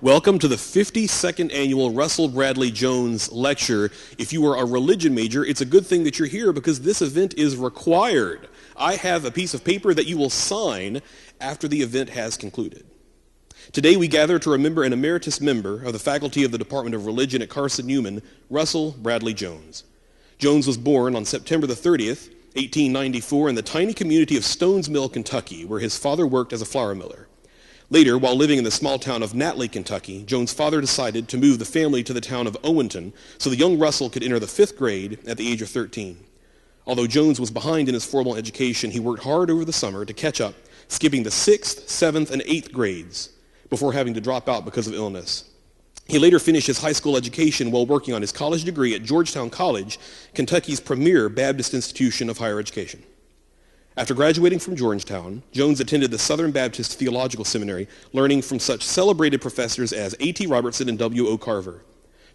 Welcome to the 52nd annual Russell Bradley Jones Lecture. If you are a religion major, it's a good thing that you're here because this event is required. I have a piece of paper that you will sign after the event has concluded. Today we gather to remember an emeritus member of the faculty of the Department of Religion at Carson-Newman, Russell Bradley Jones. Jones was born on September the 30th, 1894 in the tiny community of Stones Mill, Kentucky, where his father worked as a flour miller. Later, while living in the small town of Natley, Kentucky, Jones' father decided to move the family to the town of Owenton so the young Russell could enter the 5th grade at the age of 13. Although Jones was behind in his formal education, he worked hard over the summer to catch up, skipping the 6th, 7th, and 8th grades before having to drop out because of illness. He later finished his high school education while working on his college degree at Georgetown College, Kentucky's premier Baptist institution of higher education. After graduating from Georgetown, Jones attended the Southern Baptist Theological Seminary, learning from such celebrated professors as A.T. Robertson and W.O. Carver.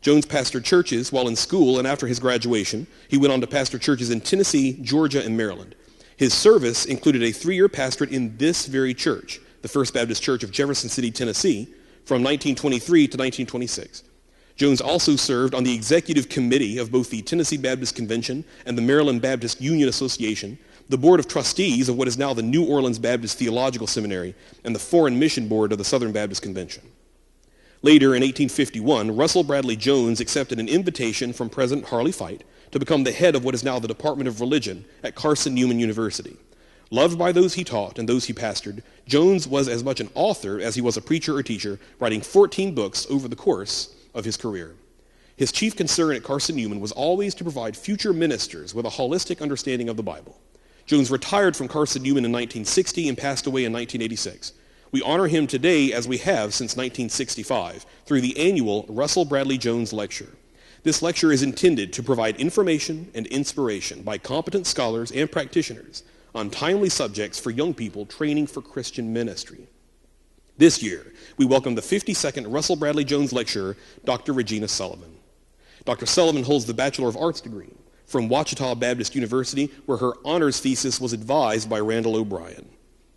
Jones pastored churches while in school, and after his graduation, he went on to pastor churches in Tennessee, Georgia, and Maryland. His service included a 3-year pastorate in this very church, the First Baptist Church of Jefferson City, Tennessee, from 1923 to 1926. Jones also served on the executive committee of both the Tennessee Baptist Convention and the Maryland Baptist Union Association, the board of trustees of what is now the New Orleans Baptist Theological Seminary, and the Foreign Mission Board of the Southern Baptist Convention. Later, in 1851, Russell Bradley Jones accepted an invitation from President Harley Fight to become the head of what is now the Department of Religion at Carson-Newman University. Loved by those he taught and those he pastored, Jones was as much an author as he was a preacher or teacher, writing 14 books over the course of his career. His chief concern at Carson-Newman was always to provide future ministers with a holistic understanding of the Bible. Jones retired from Carson-Newman in 1960 and passed away in 1986. We honor him today, as we have since 1965, through the annual Russell Bradley Jones Lecture. This lecture is intended to provide information and inspiration by competent scholars and practitioners on timely subjects for young people training for Christian ministry. This year, we welcome the 52nd Russell Bradley Jones Lecturer, Dr. Regina Sullivan. Dr. Sullivan holds the Bachelor of Arts degree from Ouachita Baptist University, where her honors thesis was advised by Randall O'Brien.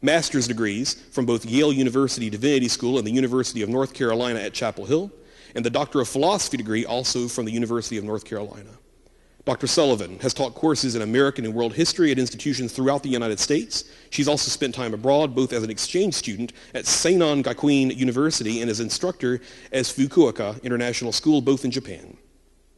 Master's degrees from both Yale University Divinity School and the University of North Carolina at Chapel Hill, and the Doctor of Philosophy degree also from the University of North Carolina. Dr. Sullivan has taught courses in American and world history at institutions throughout the United States. She's also spent time abroad, both as an exchange student at Seinon Gakuin University and as instructor at Fukuoka International School, both in Japan.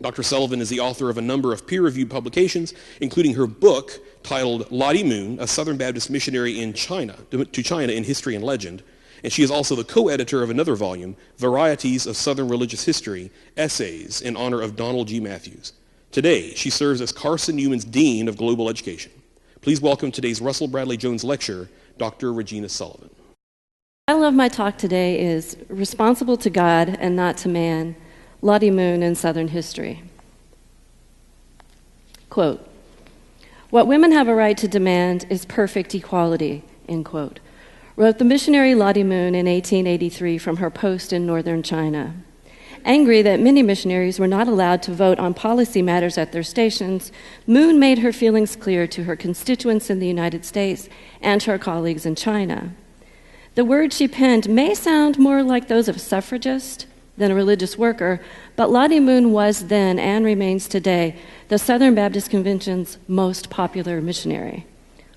Dr. Sullivan is the author of a number of peer-reviewed publications, including her book titled Lottie Moon, a Southern Baptist Missionary in China, to China in History and Legend. And she is also the co-editor of another volume, Varieties of Southern Religious History, Essays in honor of Donald G. Matthews. Today, she serves as Carson-Newman's Dean of Global Education. Please welcome today's Russell Bradley Jones Lecturer, Dr. Regina Sullivan. The title of my talk today is Responsible to God and Not to Man, Lottie Moon in Southern History. Quote, "What women have a right to demand is perfect equality," end quote, wrote the missionary Lottie Moon in 1883 from her post in northern China. Angry that many missionaries were not allowed to vote on policy matters at their stations, Moon made her feelings clear to her constituents in the United States and to her colleagues in China. The words she penned may sound more like those of a suffragist than a religious worker, but Lottie Moon was then and remains today the Southern Baptist Convention's most popular missionary.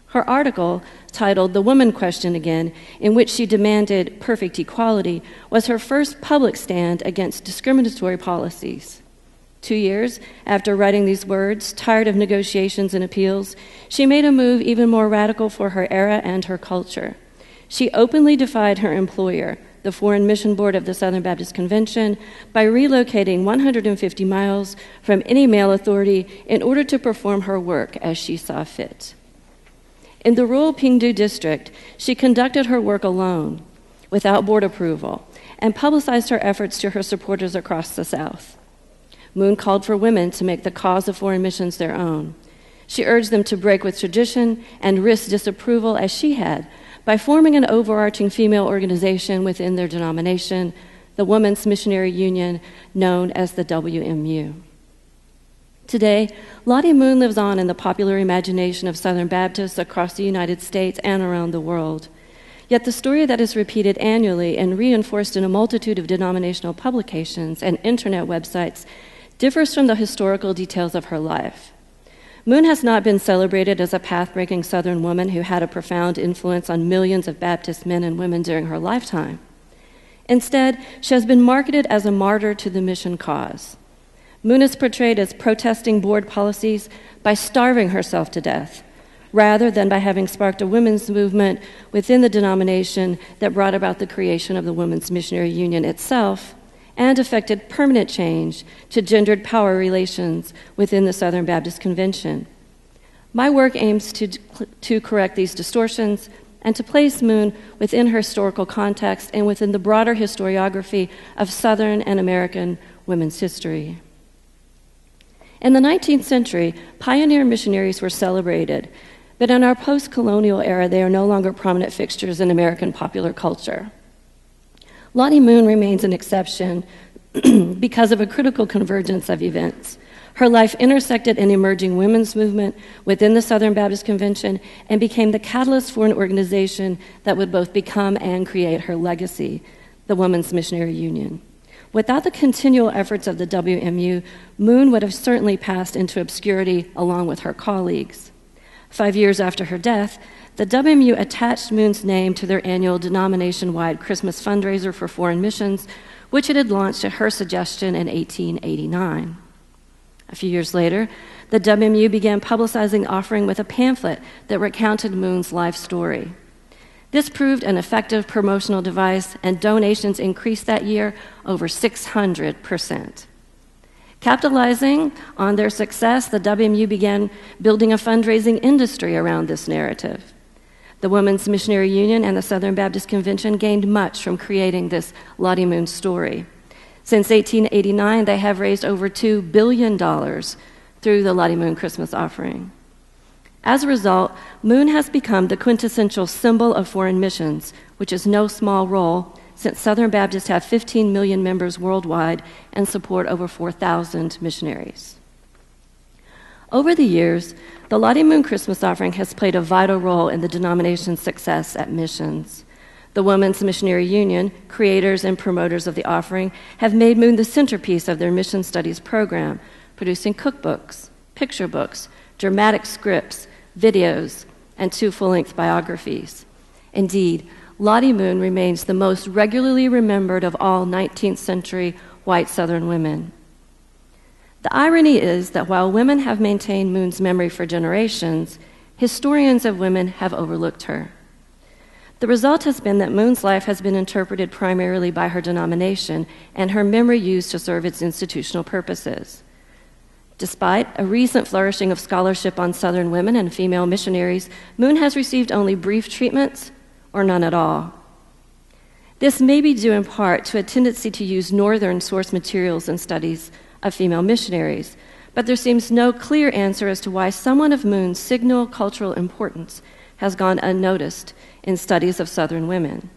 Her article, titled The Woman Question Again, in which she demanded perfect equality, was her first public stand against discriminatory policies. 2 years after writing these words, tired of negotiations and appeals, she made a move even more radical for her era and her culture. She openly defied her employer, the Foreign Mission Board of the Southern Baptist Convention, by relocating 150 miles from any male authority in order to perform her work as she saw fit. In the rural Pingdu district, she conducted her work alone, without board approval, and publicized her efforts to her supporters across the South. Moon called for women to make the cause of foreign missions their own. She urged them to break with tradition and risk disapproval as she had by forming an overarching female organization within their denomination, the Women's Missionary Union, known as the WMU. Today, Lottie Moon lives on in the popular imagination of Southern Baptists across the United States and around the world. Yet the story that is repeated annually and reinforced in a multitude of denominational publications and internet websites differs from the historical details of her life. Moon has not been celebrated as a path-breaking Southern woman who had a profound influence on millions of Baptist men and women during her lifetime. Instead, she has been marketed as a martyr to the mission cause. Moon is portrayed as protesting board policies by starving herself to death, rather than by having sparked a women's movement within the denomination that brought about the creation of the Women's Missionary Union itself and effected permanent change to gendered power relations within the Southern Baptist Convention. My work aims to correct these distortions and to place Moon within her historical context and within the broader historiography of Southern and American women's history. In the 19th century, pioneer missionaries were celebrated, but in our post-colonial era, they are no longer prominent fixtures in American popular culture. Lottie Moon remains an exception because of a critical convergence of events. Her life intersected an emerging women's movement within the Southern Baptist Convention and became the catalyst for an organization that would both become and create her legacy, the Women's Missionary Union. Without the continual efforts of the WMU, Moon would have certainly passed into obscurity along with her colleagues. 5 years after her death, the WMU attached Moon's name to their annual denomination-wide Christmas fundraiser for foreign missions, which it had launched at her suggestion in 1889. A few years later, the WMU began publicizing the offering with a pamphlet that recounted Moon's life story. This proved an effective promotional device, and donations increased that year over 600%. Capitalizing on their success, the WMU began building a fundraising industry around this narrative. The Women's Missionary Union and the Southern Baptist Convention gained much from creating this Lottie Moon story. Since 1889, they have raised over $2 billion through the Lottie Moon Christmas offering. As a result, Moon has become the quintessential symbol of foreign missions, which is no small role since Southern Baptists have 15 million members worldwide and support over 4,000 missionaries. Over the years, the Lottie Moon Christmas offering has played a vital role in the denomination's success at missions. The Women's Missionary Union, creators and promoters of the offering, have made Moon the centerpiece of their mission studies program, producing cookbooks, picture books, dramatic scripts, videos, and 2 full-length biographies. Indeed, Lottie Moon remains the most regularly remembered of all 19th century white Southern women. The irony is that while women have maintained Moon's memory for generations, historians of women have overlooked her. The result has been that Moon's life has been interpreted primarily by her denomination and her memory used to serve its institutional purposes. Despite a recent flourishing of scholarship on Southern women and female missionaries, Moon has received only brief treatments or none at all. This may be due in part to a tendency to use Northern source materials in studies of female missionaries, but there seems no clear answer as to why someone of Moon's signal cultural importance has gone unnoticed in studies of Southern women.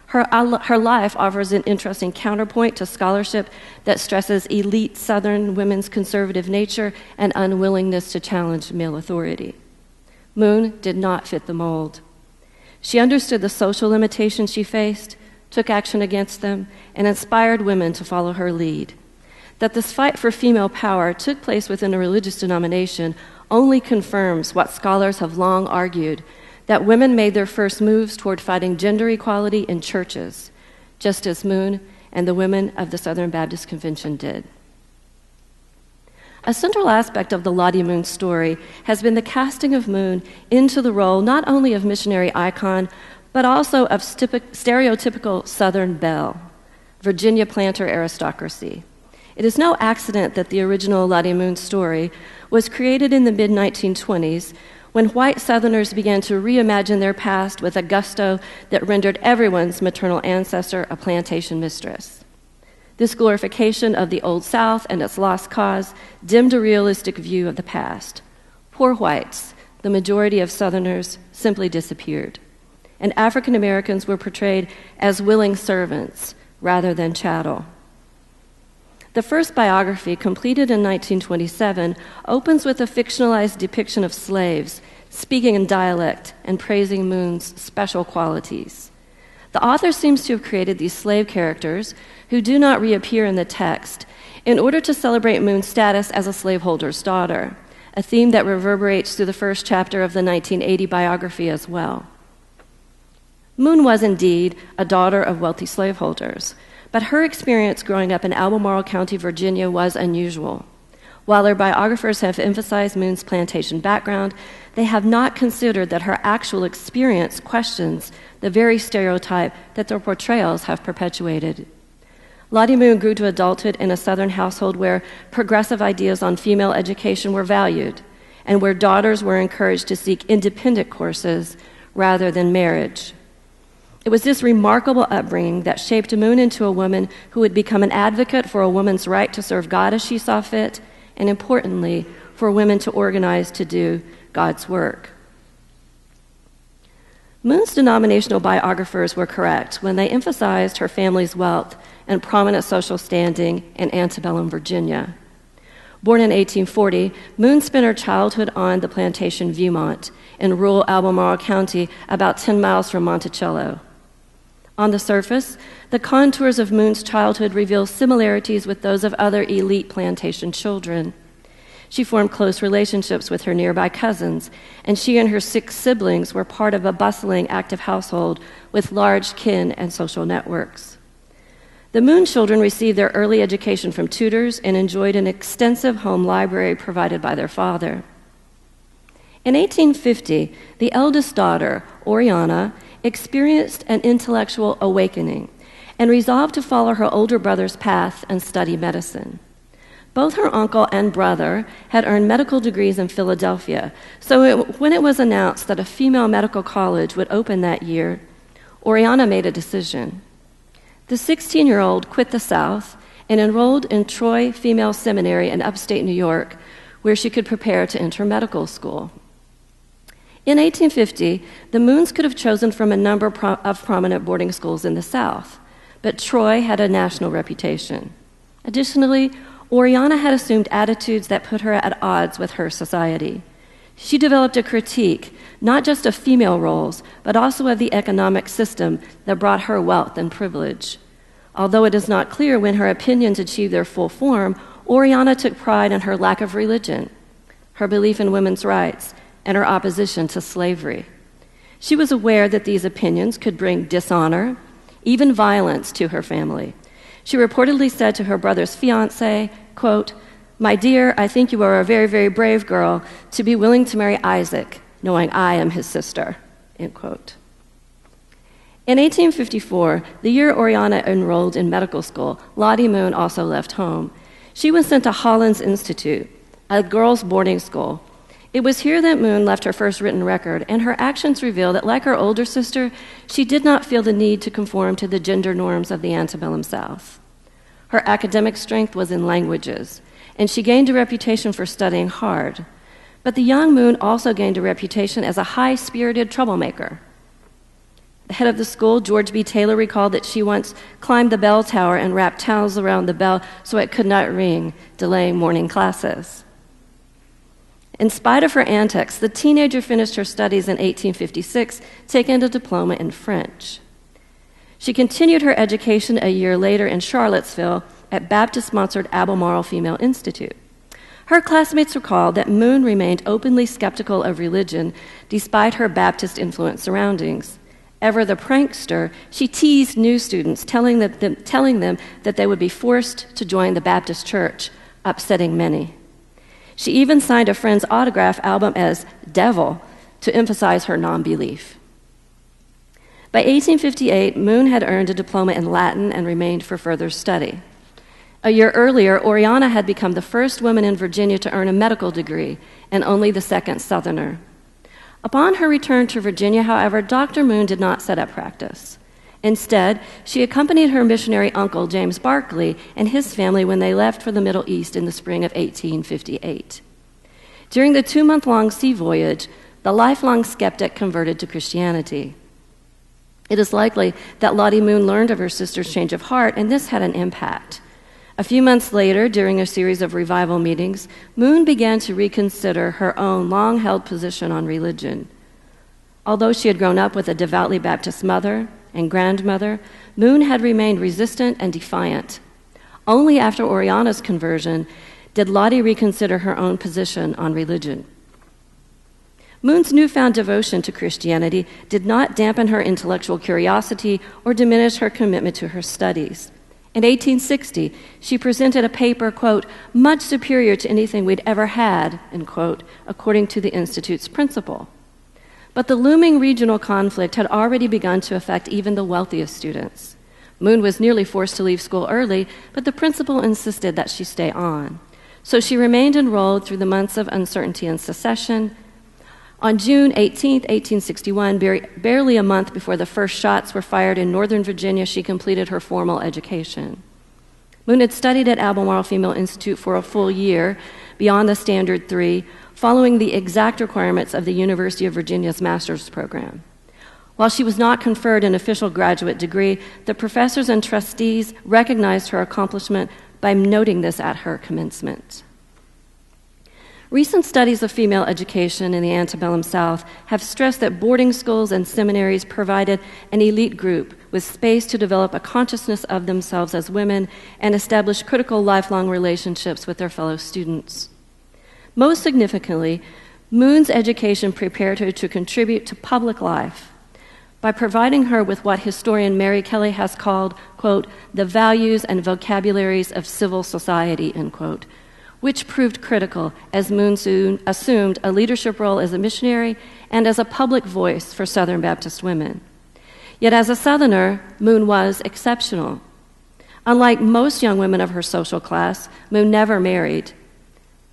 Her life offers an interesting counterpoint to scholarship that stresses elite Southern women's conservative nature and unwillingness to challenge male authority. Moon did not fit the mold. She understood the social limitations she faced, took action against them, and inspired women to follow her lead. That this fight for female power took place within a religious denomination only confirms what scholars have long argued, that women made their first moves toward fighting gender equality in churches, just as Moon and the women of the Southern Baptist Convention did. A central aspect of the Lottie Moon story has been the casting of Moon into the role not only of missionary icon, but also of stereotypical Southern belle, Virginia planter aristocracy. It is no accident that the original Lottie Moon story was created in the mid-1920s when white Southerners began to reimagine their past with a gusto that rendered everyone's maternal ancestor a plantation mistress. This glorification of the Old South and its lost cause dimmed a realistic view of the past. Poor whites, the majority of Southerners, simply disappeared, and African Americans were portrayed as willing servants rather than chattel. The first biography, completed in 1927, opens with a fictionalized depiction of slaves speaking in dialect and praising Moon's special qualities. The author seems to have created these slave characters who do not reappear in the text in order to celebrate Moon's status as a slaveholder's daughter, a theme that reverberates through the first chapter of the 1980 biography as well. Moon was indeed a daughter of wealthy slaveholders, but her experience growing up in Albemarle County, Virginia was unusual. While her biographers have emphasized Moon's plantation background, they have not considered that her actual experience questions the very stereotype that their portrayals have perpetuated. Lottie Moon grew to adulthood in a Southern household where progressive ideas on female education were valued and where daughters were encouraged to seek independent courses rather than marriage. It was this remarkable upbringing that shaped Moon into a woman who would become an advocate for a woman's right to serve God as she saw fit, and importantly, for women to organize to do God's work. Moon's denominational biographers were correct when they emphasized her family's wealth and prominent social standing in antebellum Virginia. Born in 1840, Moon spent her childhood on the plantation Viewmont in rural Albemarle County, about 10 miles from Monticello. On the surface, the contours of Moon's childhood reveal similarities with those of other elite plantation children. She formed close relationships with her nearby cousins, and she and her 6 siblings were part of a bustling, active household with large kin and social networks. The Moon children received their early education from tutors and enjoyed an extensive home library provided by their father. In 1850, the eldest daughter, Oriana, experienced an intellectual awakening and resolved to follow her older brother's path and study medicine. Both her uncle and brother had earned medical degrees in Philadelphia, so when it was announced that a female medical college would open that year, Oriana made a decision. The 16-year-old quit the South and enrolled in Troy Female Seminary in upstate New York, where she could prepare to enter medical school. In 1850, the Moons could have chosen from a number of prominent boarding schools in the South, but Troy had a national reputation. Additionally, Oriana had assumed attitudes that put her at odds with her society. She developed a critique, not just of female roles, but also of the economic system that brought her wealth and privilege. Although it is not clear when her opinions achieved their full form, Oriana took pride in her lack of religion, her belief in women's rights, and her opposition to slavery. She was aware that these opinions could bring dishonor, even violence, to her family. She reportedly said to her brother's fiancé, quote, "My dear, I think you are a very, very brave girl to be willing to marry Isaac, knowing I am his sister," end quote. In 1854, the year Oriana enrolled in medical school, Lottie Moon also left home. She was sent to Hollins Institute, a girls' boarding school. It was here that Moon left her first written record, and her actions reveal that, like her older sister, she did not feel the need to conform to the gender norms of the antebellum South. Her academic strength was in languages, and she gained a reputation for studying hard. But the young Moon also gained a reputation as a high-spirited troublemaker. The head of the school, George B. Taylor, recalled that she once climbed the bell tower and wrapped towels around the bell so it could not ring, delaying morning classes. In spite of her antics, the teenager finished her studies in 1856, taking a diploma in French. She continued her education a year later in Charlottesville at Baptist-sponsored Albemarle Female Institute. Her classmates recalled that Moon remained openly skeptical of religion despite her Baptist-influenced surroundings. Ever the prankster, she teased new students, telling them that they would be forced to join the Baptist church, upsetting many. She even signed a friend's autograph album as Devil to emphasize her non-belief. By 1858, Moon had earned a diploma in Latin and remained for further study. A year earlier, Oriana had become the first woman in Virginia to earn a medical degree and only the second Southerner. Upon her return to Virginia, however, Dr. Moon did not set up practice. Instead, she accompanied her missionary uncle, James Barclay, and his family when they left for the Middle East in the spring of 1858. During the 2-month-long sea voyage, the lifelong skeptic converted to Christianity. It is likely that Lottie Moon learned of her sister's change of heart, and this had an impact. A few months later, during a series of revival meetings, Moon began to reconsider her own long-held position on religion. Although she had grown up with a devoutly Baptist mother and grandmother, Moon had remained resistant and defiant. Only after Oriana's conversion did Lottie reconsider her own position on religion. Moon's newfound devotion to Christianity did not dampen her intellectual curiosity or diminish her commitment to her studies. In 1860, she presented a paper, quote, much superior to anything we'd ever had, end quote, according to the Institute's principal. But the looming regional conflict had already begun to affect even the wealthiest students. Moon was nearly forced to leave school early, but the principal insisted that she stay on. So she remained enrolled through the months of uncertainty and secession. On June 18, 1861, barely a month before the first shots were fired in Northern Virginia, she completed her formal education. Moon had studied at Albemarle Female Institute for a full year, beyond the Standard 3, following the exact requirements of the University of Virginia's master's program. While she was not conferred an official graduate degree, the professors and trustees recognized her accomplishment by noting this at her commencement. Recent studies of female education in the antebellum South have stressed that boarding schools and seminaries provided an elite group with space to develop a consciousness of themselves as women and establish critical lifelong relationships with their fellow students. Most significantly, Moon's education prepared her to contribute to public life by providing her with what historian Mary Kelly has called, quote, the values and vocabularies of civil society, end quote, which proved critical as Moon soon assumed a leadership role as a missionary and as a public voice for Southern Baptist women. Yet as a Southerner, Moon was exceptional. Unlike most young women of her social class, Moon never married.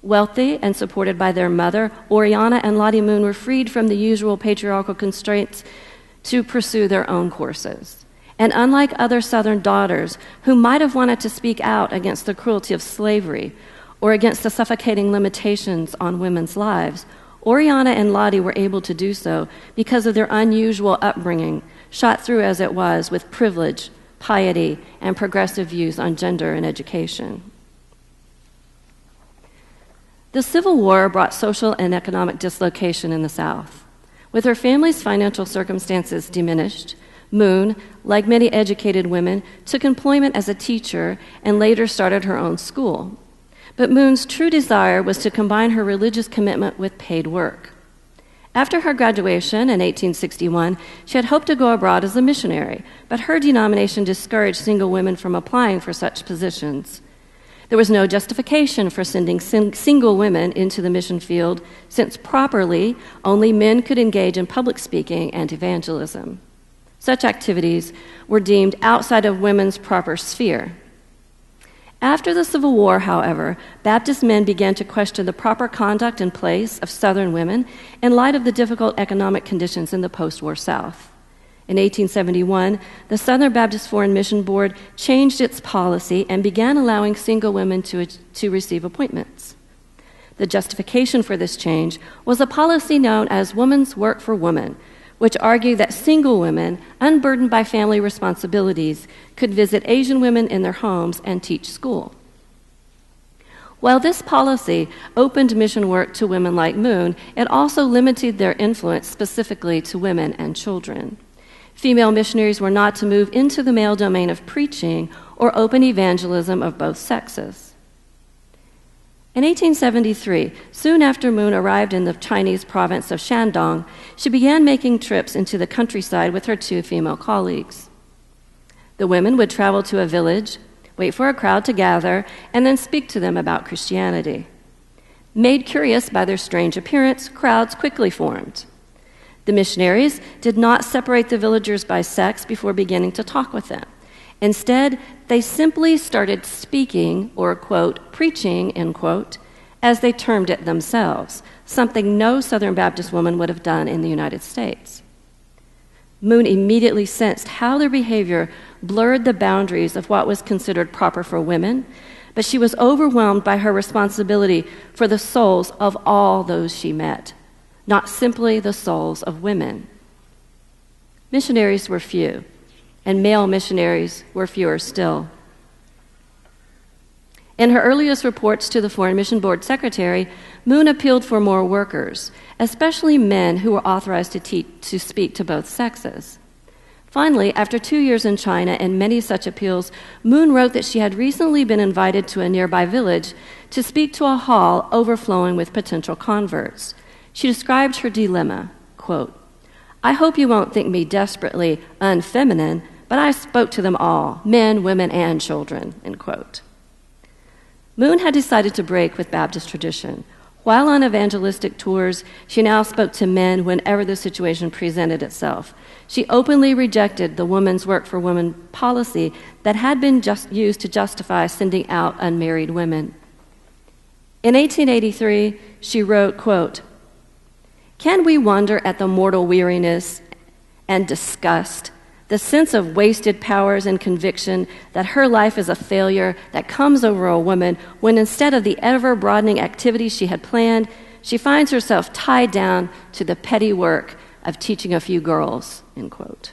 Wealthy and supported by their mother, Oriana and Lottie Moon were freed from the usual patriarchal constraints to pursue their own courses. And unlike other Southern daughters who might have wanted to speak out against the cruelty of slavery or against the suffocating limitations on women's lives, Oriana and Lottie were able to do so because of their unusual upbringing, shot through as it was with privilege, piety, and progressive views on gender and education. The Civil War brought social and economic dislocation in the South. With her family's financial circumstances diminished, Moon, like many educated women, took employment as a teacher and later started her own school. But Moon's true desire was to combine her religious commitment with paid work. After her graduation in 1861, she had hoped to go abroad as a missionary, but her denomination discouraged single women from applying for such positions. There was no justification for sending single women into the mission field, since properly, only men could engage in public speaking and evangelism. Such activities were deemed outside of women's proper sphere. After the Civil War, however, Baptist men began to question the proper conduct and place of Southern women in light of the difficult economic conditions in the post-war South. In 1871, the Southern Baptist Foreign Mission Board changed its policy and began allowing single women to receive appointments. The justification for this change was a policy known as Woman's Work for Women, which argued that single women, unburdened by family responsibilities, could visit Asian women in their homes and teach school. While this policy opened mission work to women like Moon, it also limited their influence specifically to women and children. Female missionaries were not to move into the male domain of preaching or open evangelism of both sexes. In 1873, soon after Moon arrived in the Chinese province of Shandong, she began making trips into the countryside with her two female colleagues. The women would travel to a village, wait for a crowd to gather, and then speak to them about Christianity. Made curious by their strange appearance, crowds quickly formed. The missionaries did not separate the villagers by sex before beginning to talk with them. Instead, they simply started speaking, or, quote, preaching, end quote, as they termed it themselves, something no Southern Baptist woman would have done in the United States. Moon immediately sensed how their behavior blurred the boundaries of what was considered proper for women, but she was overwhelmed by her responsibility for the souls of all those she met, not simply the souls of women. Missionaries were few, and male missionaries were fewer still. In her earliest reports to the Foreign Mission Board Secretary, Moon appealed for more workers, especially men who were authorized to speak to both sexes. Finally, after 2 years in China and many such appeals, Moon wrote that she had recently been invited to a nearby village to speak to a hall overflowing with potential converts. She described her dilemma, quote, "I hope you won't think me desperately unfeminine, but I spoke to them all, men, women, and children," end quote. Moon had decided to break with Baptist tradition. While on evangelistic tours, she now spoke to men whenever the situation presented itself. She openly rejected the Women's Work for Women policy that had been used to justify sending out unmarried women. In 1883, she wrote, quote, "Can we wonder at the mortal weariness and disgust, the sense of wasted powers and conviction that her life is a failure that comes over a woman when instead of the ever-broadening activities she had planned, she finds herself tied down to the petty work of teaching a few girls," end quote.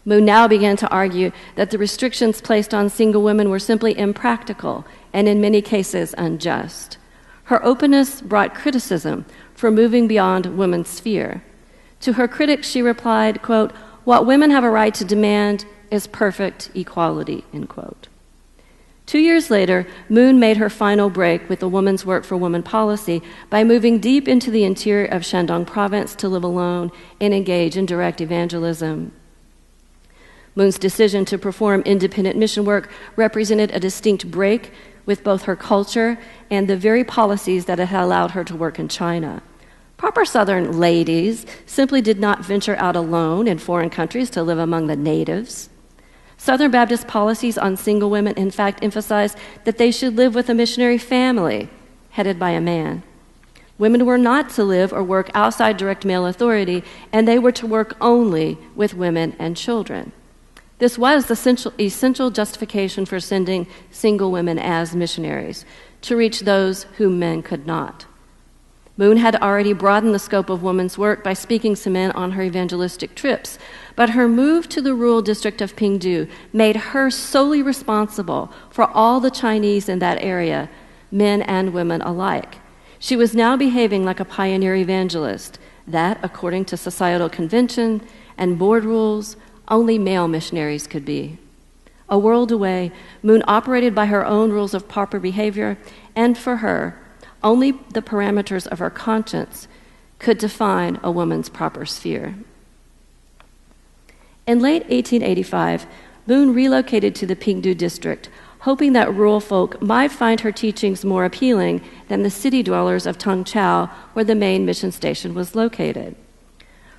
Moon now began to argue that the restrictions placed on single women were simply impractical and in many cases unjust. Her openness brought criticism for moving beyond women's sphere. To her critics, she replied, quote, "What women have a right to demand is perfect equality," end quote. 2 years later, Moon made her final break with the Women's Work for Women policy by moving deep into the interior of Shandong province to live alone and engage in direct evangelism. Moon's decision to perform independent mission work represented a distinct break with both her culture and the very policies that had allowed her to work in China. Proper Southern ladies simply did not venture out alone in foreign countries to live among the natives. Southern Baptist policies on single women, in fact, emphasized that they should live with a missionary family headed by a man. Women were not to live or work outside direct male authority, and they were to work only with women and children. This was the essential justification for sending single women as missionaries, to reach those whom men could not. Moon had already broadened the scope of women's work by speaking to men on her evangelistic trips, but her move to the rural district of Pingdu made her solely responsible for all the Chinese in that area, men and women alike. She was now behaving like a pioneer evangelist that, according to societal convention and board rules, only male missionaries could be. A world away, Moon operated by her own rules of proper behavior, and for her, only the parameters of her conscience could define a woman's proper sphere. In late 1885, Moon relocated to the Pingdu district, hoping that rural folk might find her teachings more appealing than the city dwellers of Tongchao, where the main mission station was located.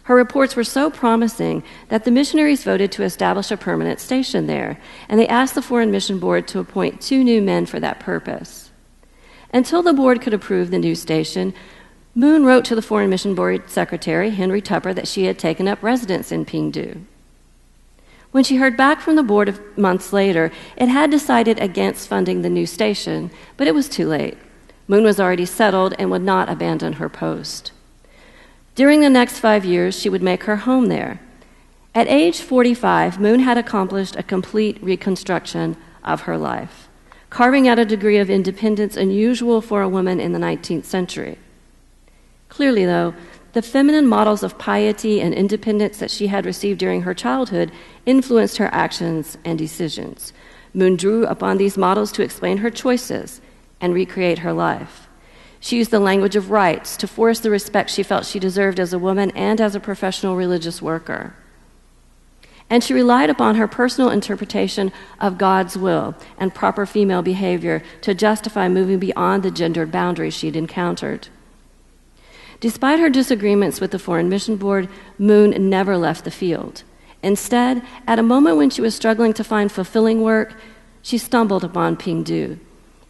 Her reports were so promising that the missionaries voted to establish a permanent station there, and they asked the Foreign Mission Board to appoint 2 new men for that purpose. Until the board could approve the new station, Moon wrote to the Foreign Mission Board Secretary, Henry Tupper, that she had taken up residence in Pingdu. When she heard back from the board months later, it had decided against funding the new station, but it was too late. Moon was already settled and would not abandon her post. During the next 5 years, she would make her home there. At age 45, Moon had accomplished a complete reconstruction of her life, carving out a degree of independence unusual for a woman in the 19th century. Clearly, though, the feminine models of piety and independence that she had received during her childhood influenced her actions and decisions. Moon drew upon these models to explain her choices and recreate her life. She used the language of rights to force the respect she felt she deserved as a woman and as a professional religious worker. And she relied upon her personal interpretation of God's will and proper female behavior to justify moving beyond the gendered boundaries she'd encountered. Despite her disagreements with the Foreign Mission Board, Moon never left the field. Instead, at a moment when she was struggling to find fulfilling work, she stumbled upon Pingdu.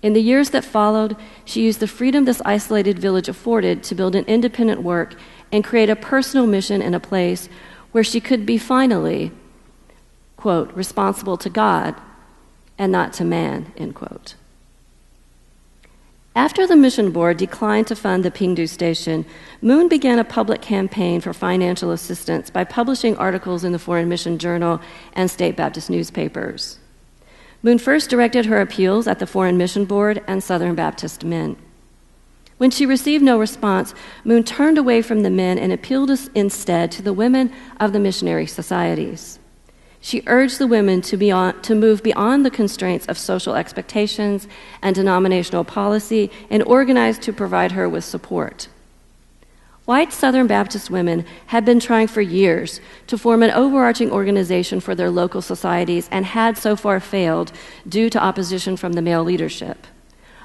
In the years that followed, she used the freedom this isolated village afforded to build an independent work and create a personal mission in a place where she could be finally, quote, responsible to God and not to man, end quote. After the mission board declined to fund the Pingdu station, Moon began a public campaign for financial assistance by publishing articles in the Foreign Mission Journal and state Baptist newspapers. Moon first directed her appeals at the Foreign Mission Board and Southern Baptist men. When she received no response, Moon turned away from the men and appealed instead to the women of the missionary societies. She urged the women to move beyond the constraints of social expectations and denominational policy and organize to provide her with support. White Southern Baptist women had been trying for years to form an overarching organization for their local societies and had so far failed due to opposition from the male leadership.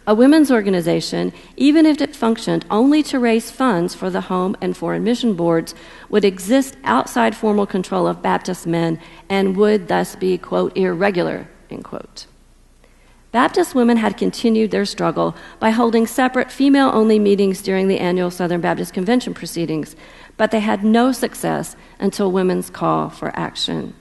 A women's organization, even if it functioned only to raise funds for the home and foreign mission boards, would exist outside formal control of Baptist men and would thus be, quote, irregular, end quote. Baptist women had continued their struggle by holding separate female-only meetings during the annual Southern Baptist Convention proceedings, but they had no success until women's call for action.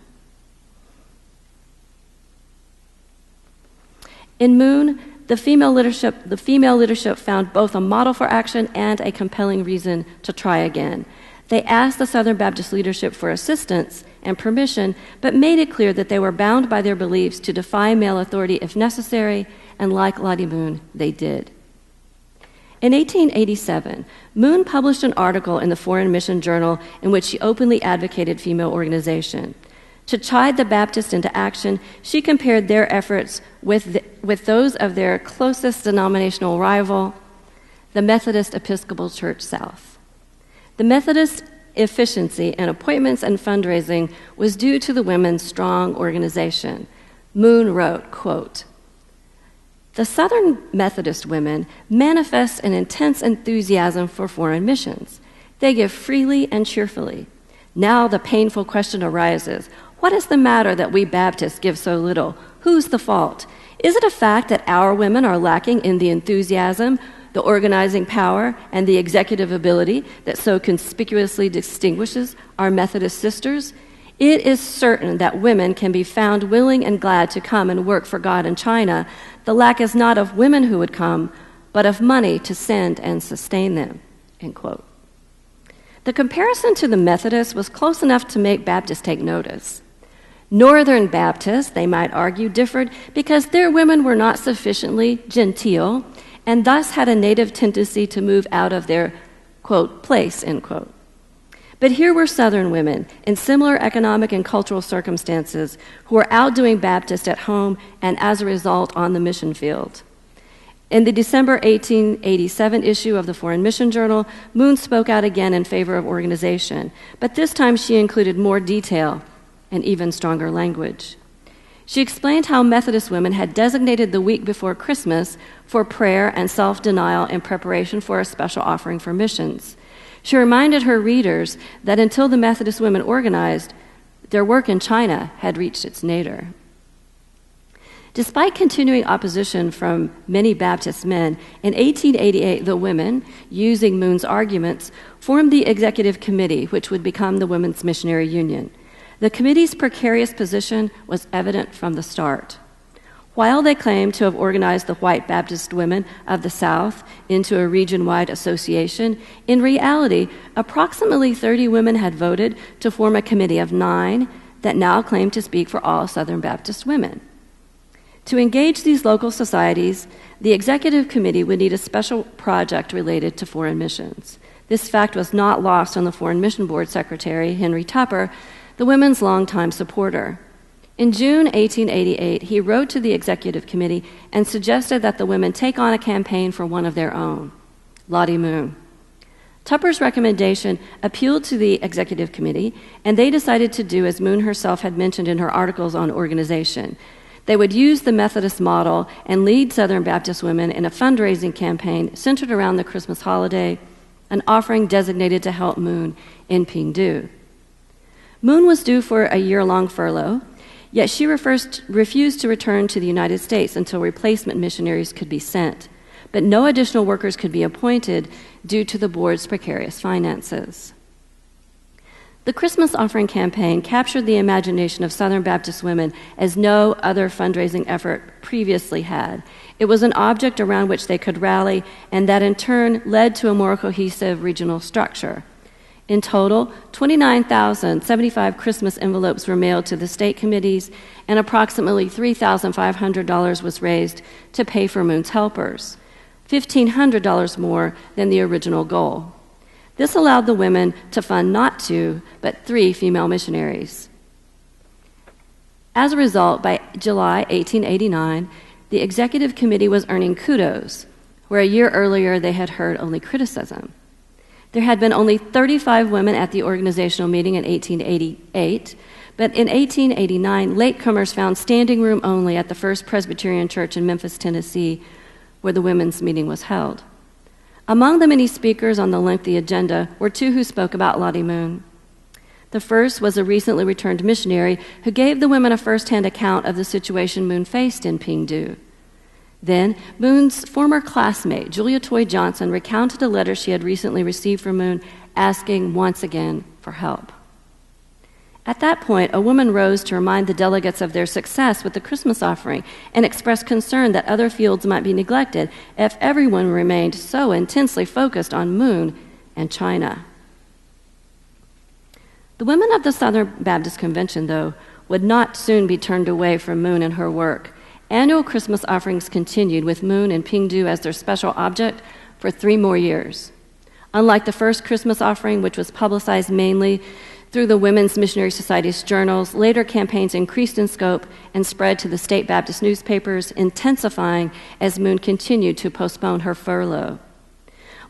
In Moon, the female leadership found both a model for action and a compelling reason to try again. They asked the Southern Baptist leadership for assistance and permission, but made it clear that they were bound by their beliefs to defy male authority if necessary, and like Lottie Moon, they did. In 1887, Moon published an article in the Foreign Mission Journal in which she openly advocated female organization. To chide the Baptists into action, she compared their efforts with those of their closest denominational rival, the Methodist Episcopal Church South. The Methodist efficiency in appointments and fundraising was due to the women's strong organization. Moon wrote, quote, "The Southern Methodist women manifest an intense enthusiasm for foreign missions. They give freely and cheerfully. Now the painful question arises, what is the matter that we Baptists give so little? Who's the fault? Is it a fact that our women are lacking in the enthusiasm, the organizing power, and the executive ability that so conspicuously distinguishes our Methodist sisters? It is certain that women can be found willing and glad to come and work for God in China. The lack is not of women who would come, but of money to send and sustain them," end quote. The comparison to the Methodists was close enough to make Baptists take notice. Northern Baptists, they might argue, differed because their women were not sufficiently genteel and thus had a native tendency to move out of their, quote, place, end quote. But here were Southern women in similar economic and cultural circumstances who were outdoing Baptists at home and as a result on the mission field. In the December 1887 issue of the Foreign Mission Journal, Moon spoke out again in favor of organization, but this time she included more detail and even stronger language. She explained how Methodist women had designated the week before Christmas for prayer and self-denial in preparation for a special offering for missions. She reminded her readers that until the Methodist women organized, their work in China had reached its nadir. Despite continuing opposition from many Baptist men, in 1888 the women, using Moon's arguments, formed the executive committee, which would become the Women's Missionary Union. The committee's precarious position was evident from the start. While they claimed to have organized the white Baptist women of the South into a region-wide association, in reality, approximately 30 women had voted to form a committee of 9 that now claimed to speak for all Southern Baptist women. To engage these local societies, the executive committee would need a special project related to foreign missions. This fact was not lost on the Foreign Mission Board Secretary, Henry Tupper, the women's longtime supporter. In June 1888, he wrote to the executive committee and suggested that the women take on a campaign for one of their own, Lottie Moon. Tupper's recommendation appealed to the executive committee, and they decided to do as Moon herself had mentioned in her articles on organization. They would use the Methodist model and lead Southern Baptist women in a fundraising campaign centered around the Christmas holiday, an offering designated to help Moon in Pingdu. Moon was due for a year-long furlough, yet she refused to return to the United States until replacement missionaries could be sent, but no additional workers could be appointed due to the board's precarious finances. The Christmas offering campaign captured the imagination of Southern Baptist women as no other fundraising effort previously had. It was an object around which they could rally, and that in turn led to a more cohesive regional structure. In total, 29,075 Christmas envelopes were mailed to the state committees, and approximately $3,500 was raised to pay for Moon's helpers. $1,500 more than the original goal. This allowed the women to fund not 2, but 3 female missionaries. As a result, by July 1889, the executive committee was earning kudos, where a year earlier they had heard only criticism. There had been only 35 women at the organizational meeting in 1888, but in 1889, latecomers found standing room only at the First Presbyterian Church in Memphis, Tennessee, where the women's meeting was held. Among the many speakers on the lengthy agenda were 2 who spoke about Lottie Moon. The first was a recently returned missionary who gave the women a first-hand account of the situation Moon faced in Pingdu. Then, Moon's former classmate, Julia Toy Johnson, recounted a letter she had recently received from Moon asking once again for help. At that point, a woman rose to remind the delegates of their success with the Christmas offering and expressed concern that other fields might be neglected if everyone remained so intensely focused on Moon and China. The women of the Southern Baptist Convention, though, would not soon be turned away from Moon and her work. Annual Christmas offerings continued with Moon and Pingdu as their special object for 3 more years. Unlike the first Christmas offering, which was publicized mainly through the Women's Missionary Society's journals, later campaigns increased in scope and spread to the state Baptist newspapers, intensifying as Moon continued to postpone her furlough.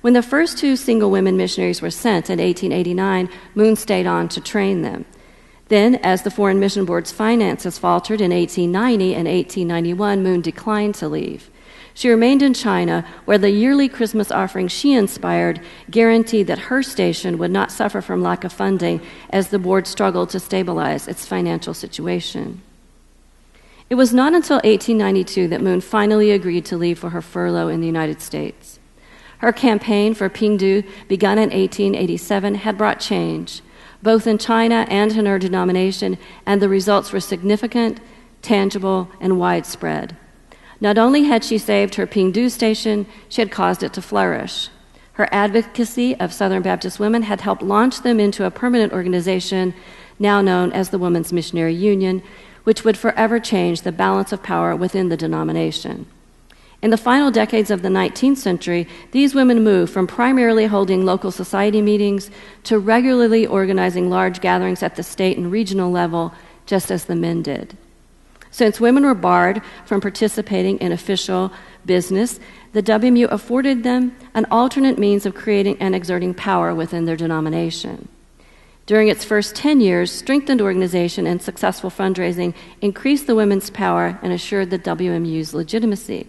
When the first 2 single women missionaries were sent in 1889, Moon stayed on to train them. Then, as the Foreign Mission Board's finances faltered in 1890 and 1891, Moon declined to leave. She remained in China, where the yearly Christmas offering she inspired guaranteed that her station would not suffer from lack of funding as the board struggled to stabilize its financial situation. It was not until 1892 that Moon finally agreed to leave for her furlough in the United States. Her campaign for Pingdu, begun in 1887, had brought change, both in China and in her denomination, and the results were significant, tangible, and widespread. Not only had she saved her Pingdu station, she had caused it to flourish. Her advocacy of Southern Baptist women had helped launch them into a permanent organization now known as the Women's Missionary Union, which would forever change the balance of power within the denomination. In the final decades of the 19th century, these women moved from primarily holding local society meetings to regularly organizing large gatherings at the state and regional level, just as the men did. Since women were barred from participating in official business, the WMU afforded them an alternate means of creating and exerting power within their denomination. During its first 10 years, strengthened organization and successful fundraising increased the women's power and assured the WMU's legitimacy.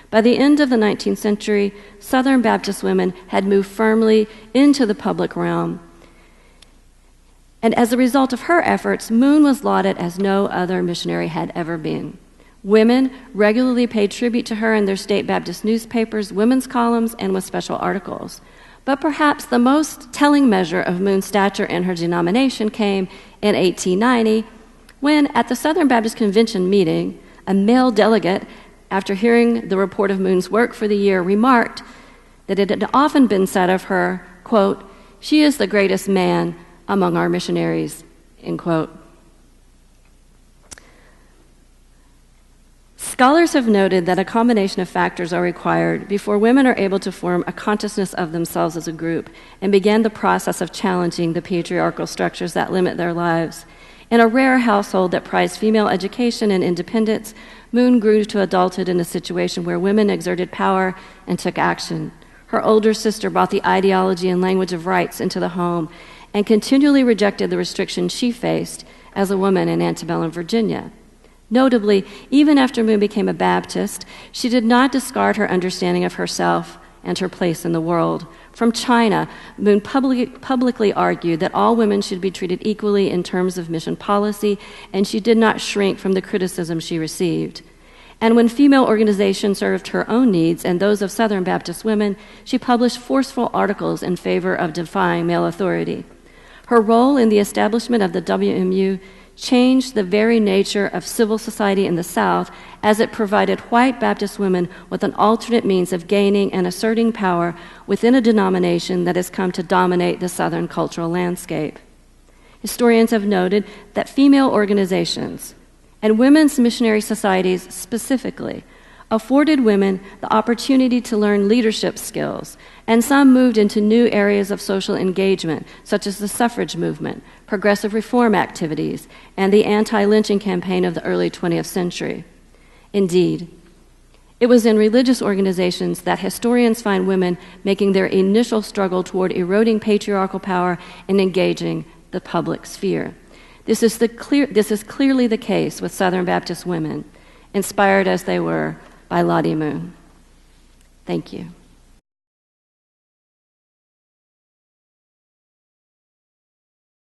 By the end of the 19th century, Southern Baptist women had moved firmly into the public realm. And as a result of her efforts, Moon was lauded as no other missionary had ever been. Women regularly paid tribute to her in their state Baptist newspapers, women's columns, and with special articles. But perhaps the most telling measure of Moon's stature in her denomination came in 1890, when at the Southern Baptist Convention meeting, a male delegate, after hearing the report of Moon's work for the year, remarked that it had often been said of her, quote, "She is the greatest man among our missionaries," end quote. Scholars have noted that a combination of factors are required before women are able to form a consciousness of themselves as a group and begin the process of challenging the patriarchal structures that limit their lives. In a rare household that prized female education and independence, Moon grew to adulthood in a situation where women exerted power and took action. Her older sister brought the ideology and language of rights into the home and continually rejected the restrictions she faced as a woman in antebellum Virginia. Notably, even after Moon became a Baptist, she did not discard her understanding of herself and her place in the world. From China, Moon publicly argued that all women should be treated equally in terms of mission policy, and she did not shrink from the criticism she received. And when female organizations served her own needs and those of Southern Baptist women, she published forceful articles in favor of defying male authority. Her role in the establishment of the WMU changed the very nature of civil society in the South, as it provided white Baptist women with an alternate means of gaining and asserting power within a denomination that has come to dominate the Southern cultural landscape. Historians have noted that female organizations, and women's missionary societies specifically, afforded women the opportunity to learn leadership skills, and some moved into new areas of social engagement, such as the suffrage movement, progressive reform activities, and the anti-lynching campaign of the early 20th century. Indeed, it was in religious organizations that historians find women making their initial struggle toward eroding patriarchal power and engaging the public sphere. This is clearly the case with Southern Baptist women, inspired as they were by Lottie Moon. Thank you.